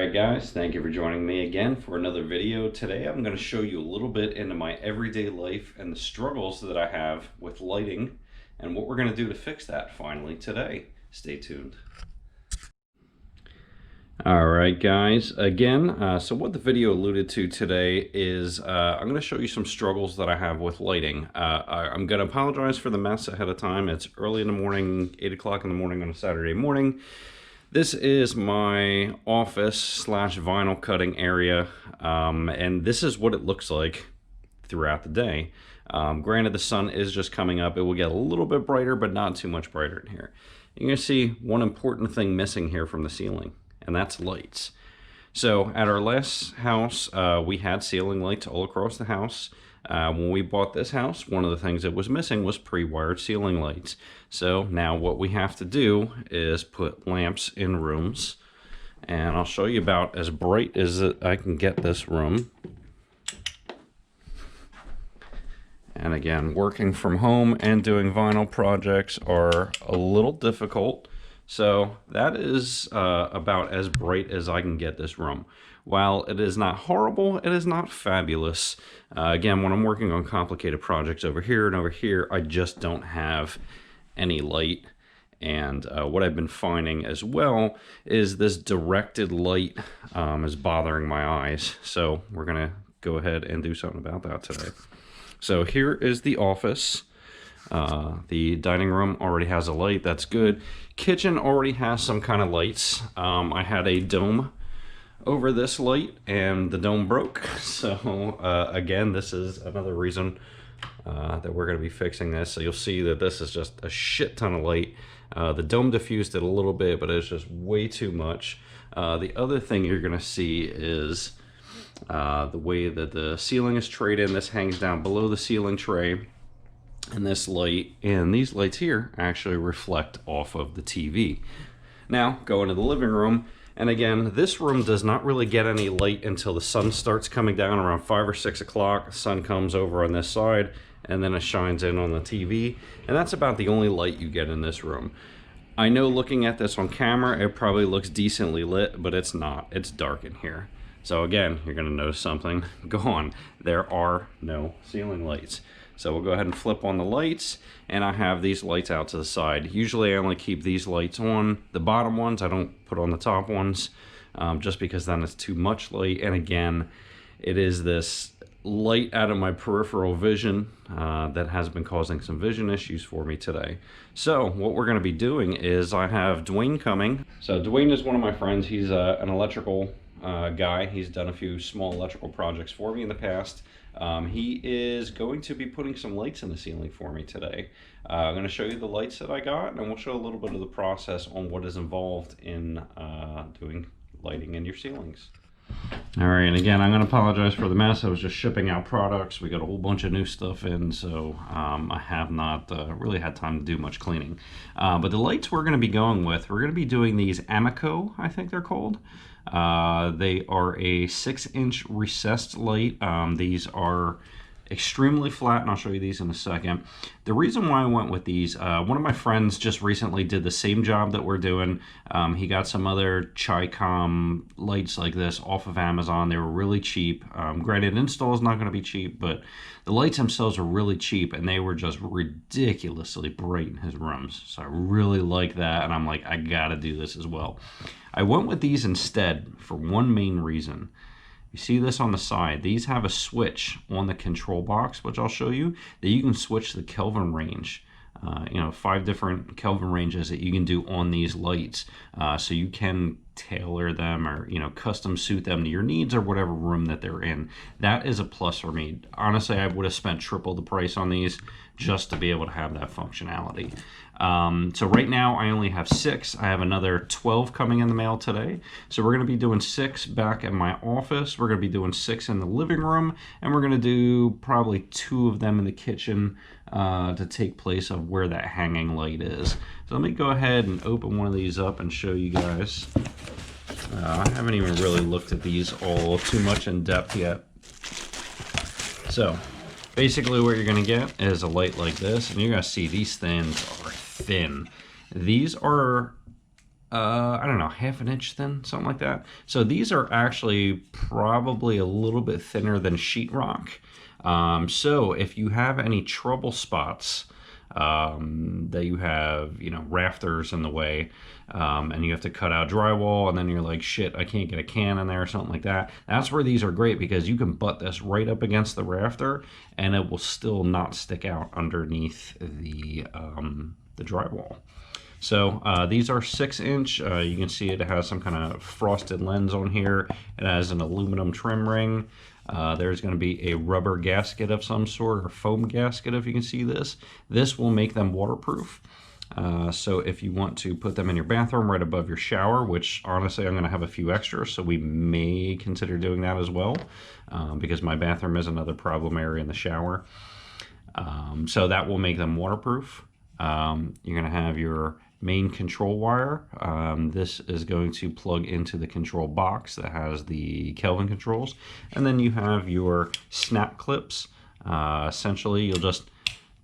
Alright guys, thank you for joining me again for another video. Today I'm going to show you a little bit into my everyday life and the struggles that I have with lighting and what we're going to do to fix that finally today. Stay tuned. Alright guys, again, so what the video alluded to today is I'm going to show you some struggles that I have with lighting. I'm going to apologize for the mess ahead of time. It's early in the morning, 8 o'clock in the morning on a Saturday morning. This is my office slash vinyl cutting area, and this is what it looks like throughout the day. Granted, the sun is just coming up. It will get a little bit brighter, but not too much brighter in here. You're going to see one important thing missing here from the ceiling, and that's lights. So at our last house, we had ceiling lights all across the house. When we bought this house, one of the things that was missing was pre-wired ceiling lights. So now what we have to do is put lamps in rooms, and I'll show you about as bright as I can get this room. And again, working from home and doing vinyl projects are a little difficult. So that is about as bright as I can get this room. While it is not horrible, it is not fabulous. Again, when I'm working on complicated projects over here and over here, I just don't have any light. And what I've been finding as well is this directed light is bothering my eyes. So we're gonna go ahead and do something about that today. So here is the office. The dining room already has a light, that's good. Kitchen already has some kind of lights. I had a dome over this light and the dome broke. So again, this is another reason that we're going to be fixing this. So you'll see that this is just a shit ton of light. The dome diffused it a little bit, but it's just way too much. The other thing you're going to see is the way that the ceiling is trayed in. This hangs down below the ceiling tray. And this light and these lights here actually reflect off of the TV. Now go into the living room, and again, this room does not really get any light until the sun starts coming down around 5 or 6 o'clock. The sun comes over on this side and then it shines in on the TV, and that's about the only light you get in this room. I know looking at this on camera it probably looks decently lit, but it's not. It's dark in here. So again, you're going to notice something gone. There are no ceiling lights. So we'll go ahead and flip on the lights, and I have these lights out to the side. Usually I only keep these lights on. The bottom ones I don't put on the top ones, just because then it's too much light. And again, it is this light out of my peripheral vision that has been causing some vision issues for me today. So what we're going to be doing is I have Dwayne coming. So Dwayne is one of my friends. He's an electrical guy. He's done a few small electrical projects for me in the past. He is going to be putting some lights in the ceiling for me today. I'm going to show you the lights that I got, and we'll show a little bit of the process on what is involved in doing lighting in your ceilings. All right, and again, I'm going to apologize for the mess. I was just shipping out products. We got a whole bunch of new stuff in, so I have not really had time to do much cleaning. But the lights we're going to be going with, we're going to be doing these Amico, I think they're called. They are a 6-inch recessed light. These are extremely flat, and I'll show you these in a second. The reason why I went with these, one of my friends just recently did the same job that we're doing. He got some other Chi-Com lights like this off of Amazon. They were really cheap. Granted, install is not going to be cheap, but the lights themselves are really cheap, and they were just ridiculously bright in his rooms. So I really like that, and I'm like, I gotta do this as well. I went with these instead for one main reason. You see this on the side, these have a switch on the control box, which I'll show you, that you can switch the Kelvin range. 5 different Kelvin ranges that you can do on these lights. So you can tailor them or, custom suit them to your needs or whatever room that they're in. That is a plus for me. Honestly, I would have spent triple the price on these just to be able to have that functionality. So right now I only have 6. I have another 12 coming in the mail today. So we're going to be doing 6 back at my office. We're going to be doing 6 in the living room, and we're going to do probably 2 of them in the kitchen to take place of where that hanging light is. So let me go ahead and open one of these up and show you guys. I haven't even really looked at these all too much in depth yet. So basically what you're going to get is a light like this, and you're going to see these things are thin. These are I don't know, half an inch thin, something like that. So these are actually probably a little bit thinner than sheetrock. So if you have any trouble spots, that you have, you know, rafters in the way, and you have to cut out drywall, and then you're like, shit, I can't get a can in there or something like that. That's where these are great, because you can butt this right up against the rafter and it will still not stick out underneath the drywall. So these are 6-inch. You can see it has some kind of frosted lens on here. It has an aluminum trim ring. There's going to be a rubber gasket of some sort, or foam gasket, if you can see this. This will make them waterproof. So if you want to put them in your bathroom right above your shower, which honestly I'm going to have a few extras, so we may consider doing that as well, because my bathroom is another problem area in the shower. So that will make them waterproof. You're going to have your main control wire. This is going to plug into the control box that has the Kelvin controls. And then you have your snap clips. Essentially, you'll just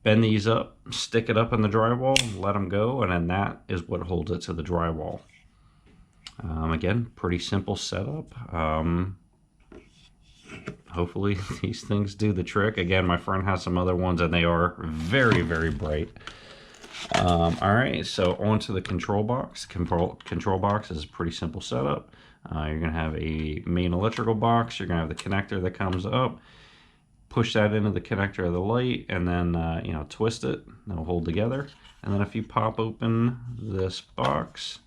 bend these up, stick it up in the drywall, let them go, and then that is what holds it to the drywall. Again, pretty simple setup. Hopefully these things do the trick. Again, my friend has some other ones and they are very, very bright. All right, so onto the control box. Control box is a pretty simple setup. You're gonna have a main electrical box. You're gonna have the connector that comes up. Push that into the connector of the light, and then you know, twist it. They'll hold together. And then if you pop open this box,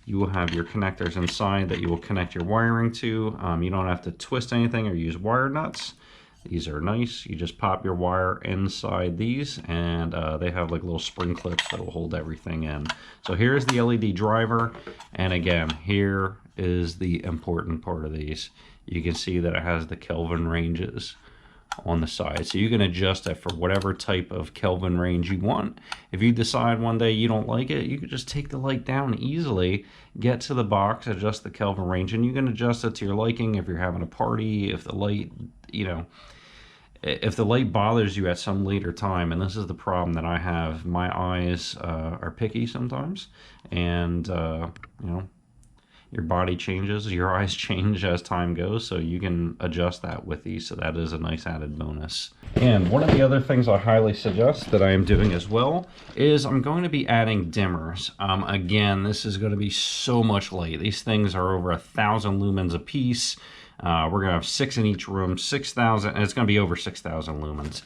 you will have your connectors inside that you will connect your wiring to. You don't have to twist anything or use wire nuts. These are nice. You just pop your wire inside these, and they have like little spring clips that will hold everything in. So here's the LED driver, and again, here is the important part of these. You can see that it has the Kelvin ranges on the side, so you can adjust it for whatever type of Kelvin range you want. If you decide one day you don't like it, you can just take the light down easily, get to the box, adjust the Kelvin range, and you can adjust it to your liking. If you're having a party, if the light, you know, if the light bothers you at some later time, and this is the problem that I have, my eyes are picky sometimes, and you know, your body changes, your eyes change as time goes, so you can adjust that with these, so that is a nice added bonus. And one of the other things I highly suggest that I am doing as well is I'm going to be adding dimmers. Again, this is going to be so much light. These things are over 1,000 lumens a piece. We're going to have 6 in each room, 6,000, and it's going to be over 6,000 lumens.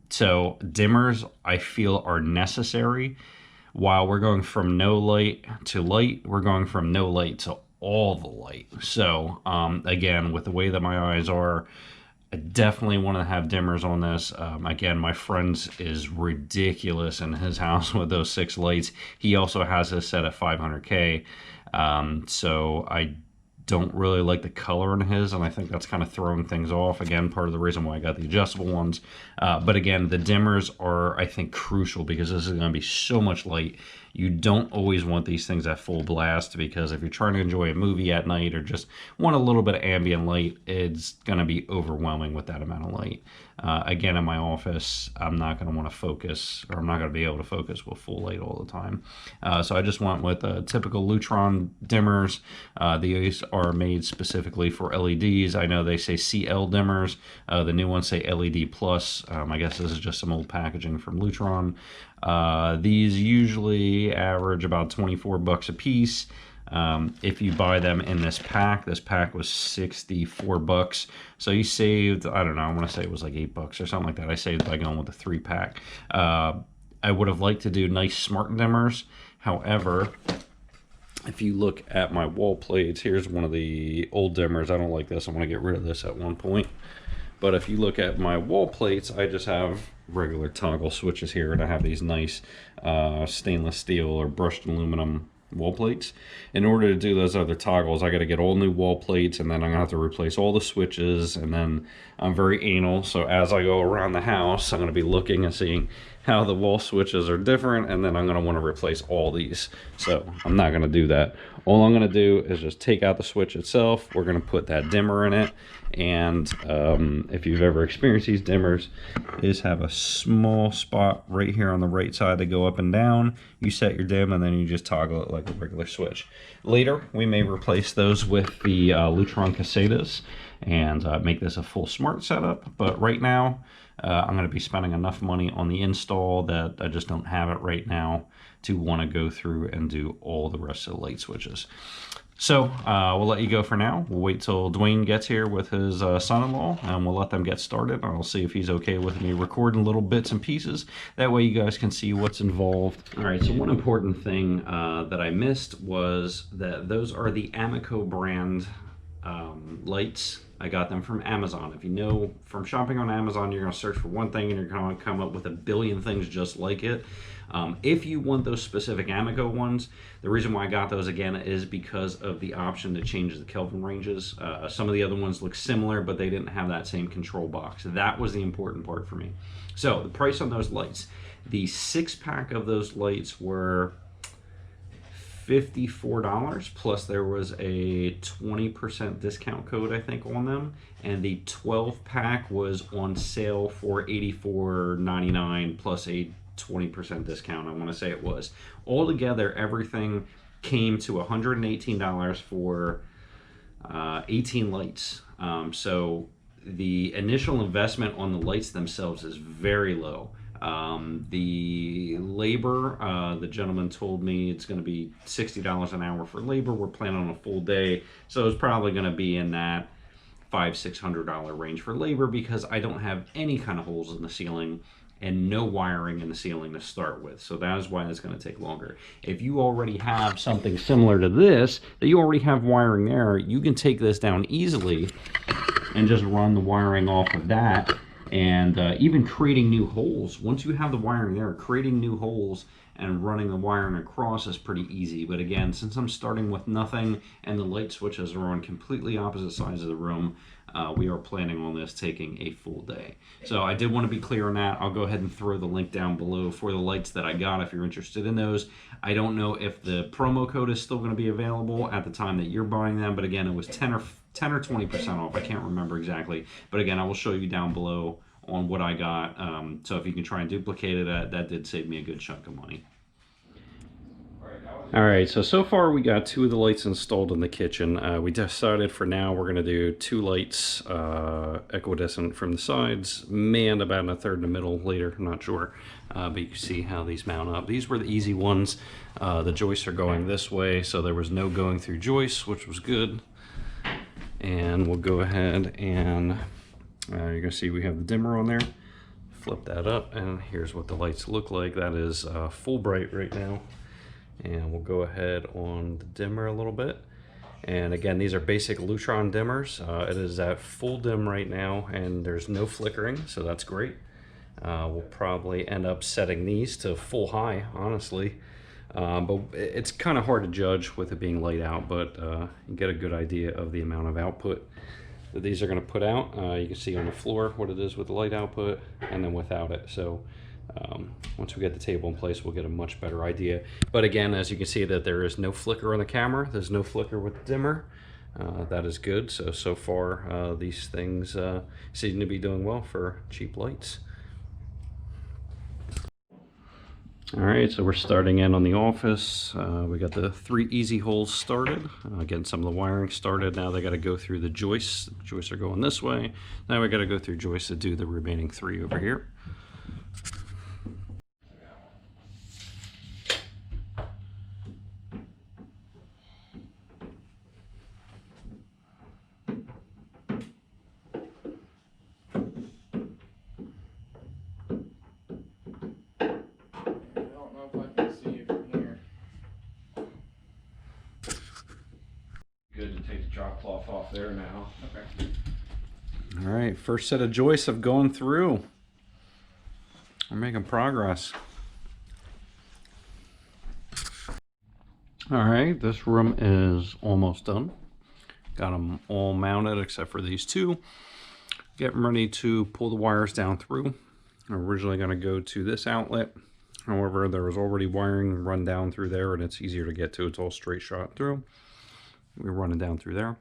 So dimmers, I feel, are necessary. While we're going from no light to light, we're going from no light to all the light. So again, with the way that my eyes are, I definitely want to have dimmers on this. Again, my friend's is ridiculous in his house with those 6 lights. He also has his set at 500K. So I don't really like the color in his, and I think that's kind of throwing things off. Again, part of the reason why I got the adjustable ones. But again, the dimmers are, I think, crucial, because this is going to be so much light. You don't always want these things at full blast, because if you're trying to enjoy a movie at night or just want a little bit of ambient light, it's going to be overwhelming with that amount of light. Again, in my office, I'm not going to want to focus, or I'm not going to be able to focus with full light all the time. So I just went with typical Lutron dimmers. These are made specifically for LEDs. I know they say CL dimmers. The new ones say LED plus. I guess this is just some old packaging from Lutron. These usually average about 24 bucks a piece. If you buy them in this pack was 64 bucks. So you saved, I don't know, I want to say it was like 8 bucks or something like that. I saved by going with the 3-pack. I would have liked to do nice smart dimmers. However, if you look at my wall plates, here's one of the old dimmers. I don't like this. I want to get rid of this at one point. But if you look at my wall plates, I just have regular toggle switches here, and I have these nice stainless steel or brushed aluminum wall plates. In order to do those other toggles, I got to get all new wall plates, and then I'm gonna have to replace all the switches. And then I'm very anal, so as I go around the house, I'm gonna be looking and seeing how the wall switches are different, and then I'm going to want to replace all these. So I'm not going to do that. All I'm going to do is just take out the switch itself. We're going to put that dimmer in it. And if you've ever experienced these dimmers, is have a small spot right here on the right side to go up and down. You set your dim and then you just toggle it like a regular switch. Later, we may replace those with the Lutron Casetas and make this a full smart setup. But right now, I'm going to be spending enough money on the install that I just don't have it right now to want to go through and do all the rest of the light switches. So we'll let you go for now. We'll wait till Dwayne gets here with his son-in-law, and we'll let them get started. I'll see if he's okay with me recording little bits and pieces. That way you guys can see what's involved. All right, so one important thing that I missed was that those are the Amico brand lights. I got them from Amazon. If you know from shopping on Amazon, you're going to search for one thing and you're going to come up with a billion things just like it. If you want those specific Amico ones, the reason why I got those again is because of the option to change the Kelvin ranges. Some of the other ones look similar, but they didn't have that same control box. That was the important part for me. So the price on those lights, the 6-pack of those lights were $54, plus there was a 20% discount code, I think, on them, and the 12-pack was on sale for $84.99 plus a 20% discount, I want to say it was. Altogether, everything came to $118 for 18 lights. So the initial investment on the lights themselves is very low. The labor, the gentleman told me it's going to be $60 an hour for labor. We're planning on a full day, so it's probably going to be in that $500–600 range for labor, because I don't have any kind of holes in the ceiling and no wiring in the ceiling to start with. So that is why it's going to take longer. If you already have something similar to this, that you already have wiring there, you can take this down easily and just run the wiring off of that. And even creating new holes, once you have the wiring there, creating new holes and running the wiring across is pretty easy. But again, since I'm starting with nothing and the light switches are on completely opposite sides of the room, we are planning on this taking a full day. So I did want to be clear on that. I'll go ahead and throw the link down below for the lights that I got if you're interested in those. I don't know if the promo code is still going to be available at the time that you're buying them, but again, it was 10 or 20% off. I can't remember exactly, but again, I will show you down below on what I got. So if you can try and duplicate it, that did save me a good chunk of money. All right, so far we got 2 of the lights installed in the kitchen. We decided for now we're gonna do 2 lights equidistant from the sides, may end up adding a third in the middle later, I'm not sure. But you can see how these mount up. These were the easy ones. The joists are going this way, so there was no going through joists, which was good. And we'll go ahead and you're gonna see we have the dimmer on there. Flip that up, and here's what the lights look like. That is full bright right now. And we'll go ahead on the dimmer a little bit. And again, these are basic Lutron dimmers. It is at full dim right now, and there's no flickering, so that's great. We'll probably end up setting these to full high, honestly. But it's kind of hard to judge with it being light out, but you get a good idea of the amount of output that these are going to put out. You can see on the floor what it is with the light output and then without it. So once we get the table in place, we'll get a much better idea. But again, as you can see, that there is no flicker on the camera. There's no flicker with the dimmer. That is good. So far, these things seem to be doing well for cheap lights. All right, so we're starting in on the office. We got the 3 easy holes started. Getting some of the wiring started. Now they got to go through the joists. The joists are going this way. Now we got to go through joists to do the remaining 3 over here. Good to take the drop cloth off there now. Okay. All right, first set of joists have gone through. We're making progress. All right, this room is almost done. Got them all mounted except for these 2. Getting ready to pull the wires down through. originally going to go to this outlet. However, there was already wiring run down through there, and it's easier to get to. It's all straight shot through. We're running down through there.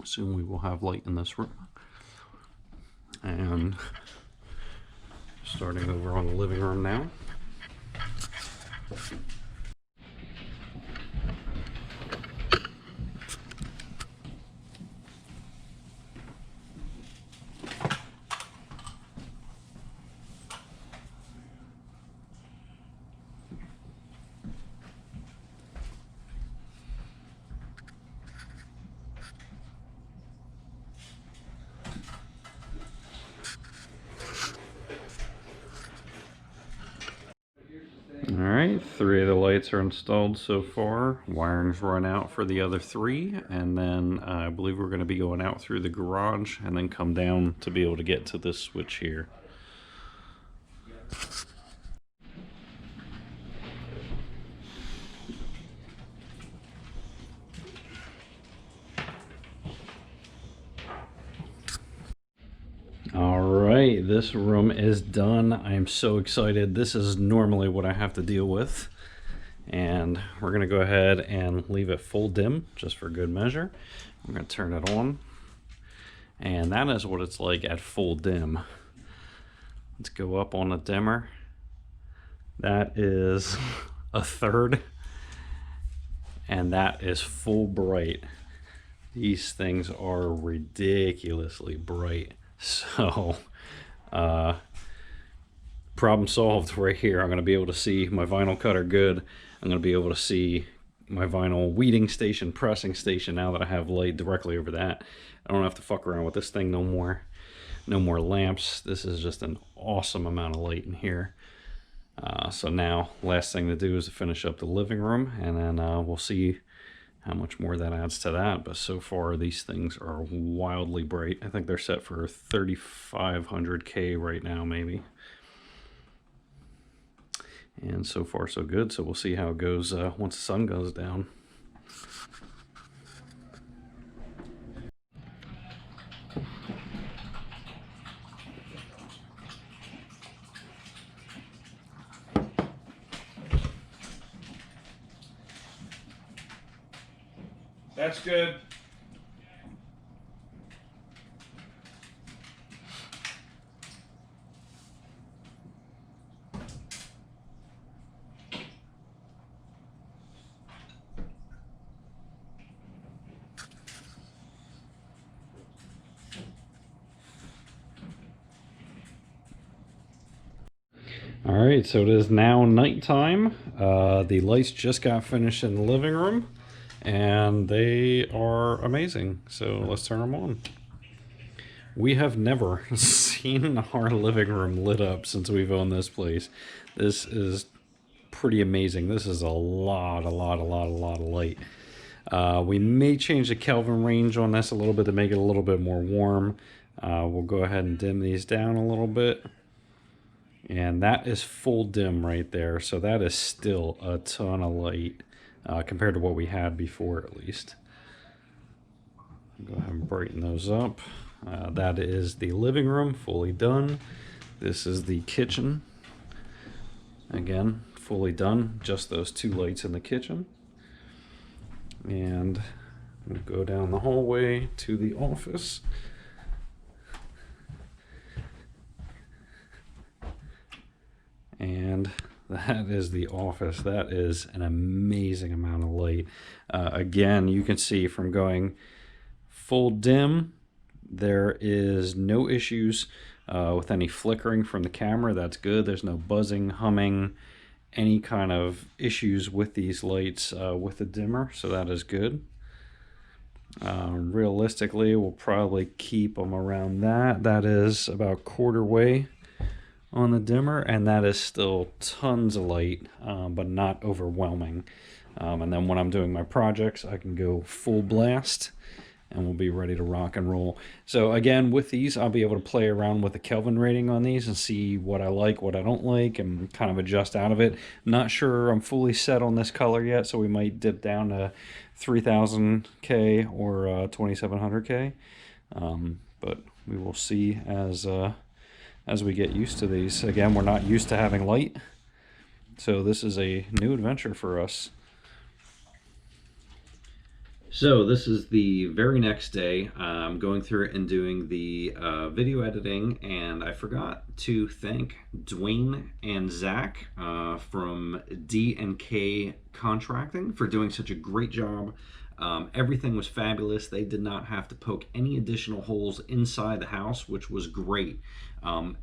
Soon we will have light in this room. And starting over on the living room now. Alright, 3 of the lights are installed so far. Wiring's run out for the other 3, and then I believe we're going to be going out through the garage and then come down to be able to get to this switch here. Alright, this room is done. I am so excited. This is normally what I have to deal with. And we're going to go ahead and leave it full dim, just for good measure. I'm going to turn it on. And that is what it's like at full dim. Let's go up on the dimmer. That is a third. And that is full bright. These things are ridiculously bright. So, problem solved right here. I'm going to be able to see my vinyl cutter good. I'm going to be able to see my vinyl weeding station, pressing station now that I have light directly over that. I don't have to fuck around with this thing no more. No more lamps. This is just an awesome amount of light in here. So now, last thing to do is to finish up the living room, and then we'll see how much more that adds to that. But so far these things are wildly bright. I think they're set for 3500K right now, maybe. And so far so good. So we'll see how it goes once the sun goes down. That's good. All right, so it is now nighttime. The lights just got finished in the living room, and they are amazing. So let's turn them on. We have never seen our living room lit up since we've owned this place. This is pretty amazing. This is a lot of light. We may change the Kelvin range on this a little bit to make it a little bit more warm. We'll go ahead and dim these down a little bit. And that is full dim right there. So that is still a ton of light compared to what we had before, at least. Go ahead and brighten those up. That is the living room, fully done. This is the kitchen. Again, fully done. Just those 2 lights in the kitchen. And we'll go down the hallway to the office. And that is the office. That is an amazing amount of light. Again, you can see from going full dim, there is no issues with any flickering from the camera. That's good. There's no buzzing, humming, any kind of issues with these lights with the dimmer. So that is good. Realistically, we'll probably keep them around that. That is about quarter way on the dimmer, and that is still tons of light, but not overwhelming. And then when I'm doing my projects, I can go full blast and we'll be ready to rock and roll. So again, with these, I'll be able to play around with the Kelvin rating on these and see what I like, what I don't like, and kind of adjust out of it. Not sure I'm fully set on this color yet, so we might dip down to 3000K or 2700K. But we will see as we get used to these. Again, we're not used to having light, so this is a new adventure for us. So this is the very next day. I'm going through it and doing the video editing, and I forgot to thank Dwayne and Zach from D&K Contracting for doing such a great job. Everything was fabulous. They did not have to poke any additional holes inside the house, which was great.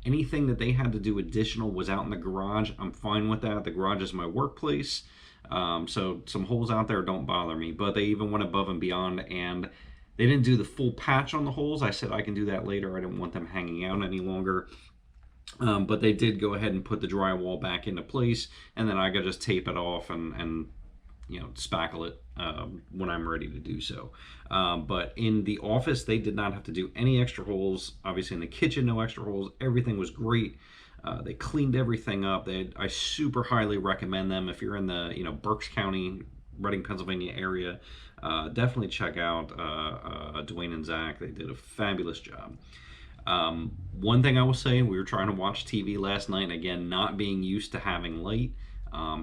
Anything that they had to do additional was out in the garage. I'm fine with that. The garage is my workplace. So some holes out there don't bother me, but they even went above and beyond, and they didn't do the full patch on the holes. I said I can do that later. I didn't want them hanging out any longer. But they did go ahead and put the drywall back into place, and then I could just tape it off and you know, spackle it when I'm ready to do so. But in the office, they did not have to do any extra holes. Obviously in the kitchen, no extra holes. Everything was great. They cleaned everything up. I super highly recommend them. If you're in the Berks County, Reading, Pennsylvania area, definitely check out Dwayne and Zach. They did a fabulous job. One thing I will say, we were trying to watch TV last night, and again, not being used to having light,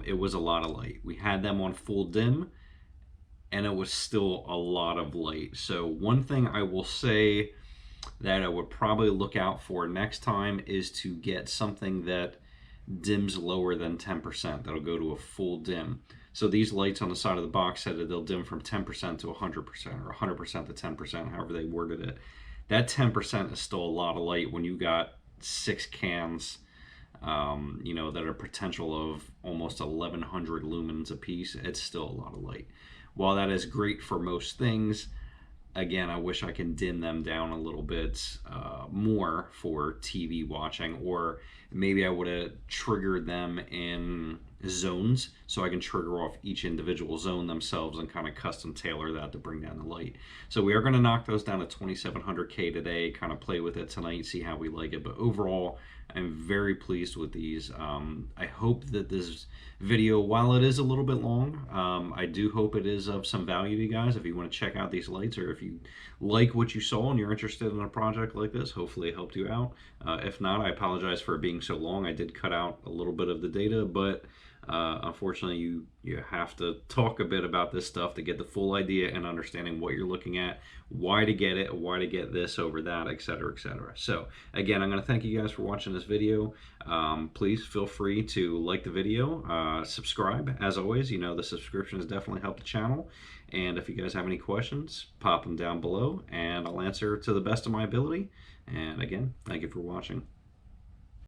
it was a lot of light. We had them on full dim, and it was still a lot of light. So one thing I will say that I would probably look out for next time is to get something that dims lower than 10%. That'll go to a full dim. So these lights on the side of the box said that they'll dim from 10% to 100% or 100% to 10%, however they worded it. That 10% is still a lot of light when you got 6 cans, that are potential of almost 1100 lumens a piece. It's still a lot of light. While that is great for most things, again, I wish I can dim them down a little bit more for TV watching, or maybe I would have triggered them in zones so I can trigger off each individual zone themselves and kind of custom tailor that to bring down the light. So we are going to knock those down to 2700K today, kind of play with it tonight, see how we like it. But overall, I'm very pleased with these. I hope that this video, while it is a little bit long, I do hope it is of some value to you guys. If you want to check out these lights, or if you like what you saw and you're interested in a project like this, hopefully it helped you out. If not, I apologize for it being so long. I did cut out a little bit of the data, but unfortunately you have to talk a bit about this stuff to get the full idea and understanding what you're looking at, why to get it, why to get this over that, etc., etc. So again, I'm going to thank you guys for watching this video. Please feel free to like the video, subscribe. As always, the subscription has definitely helped the channel, and if you guys have any questions, pop them down below and I'll answer to the best of my ability. And again, thank you for watching.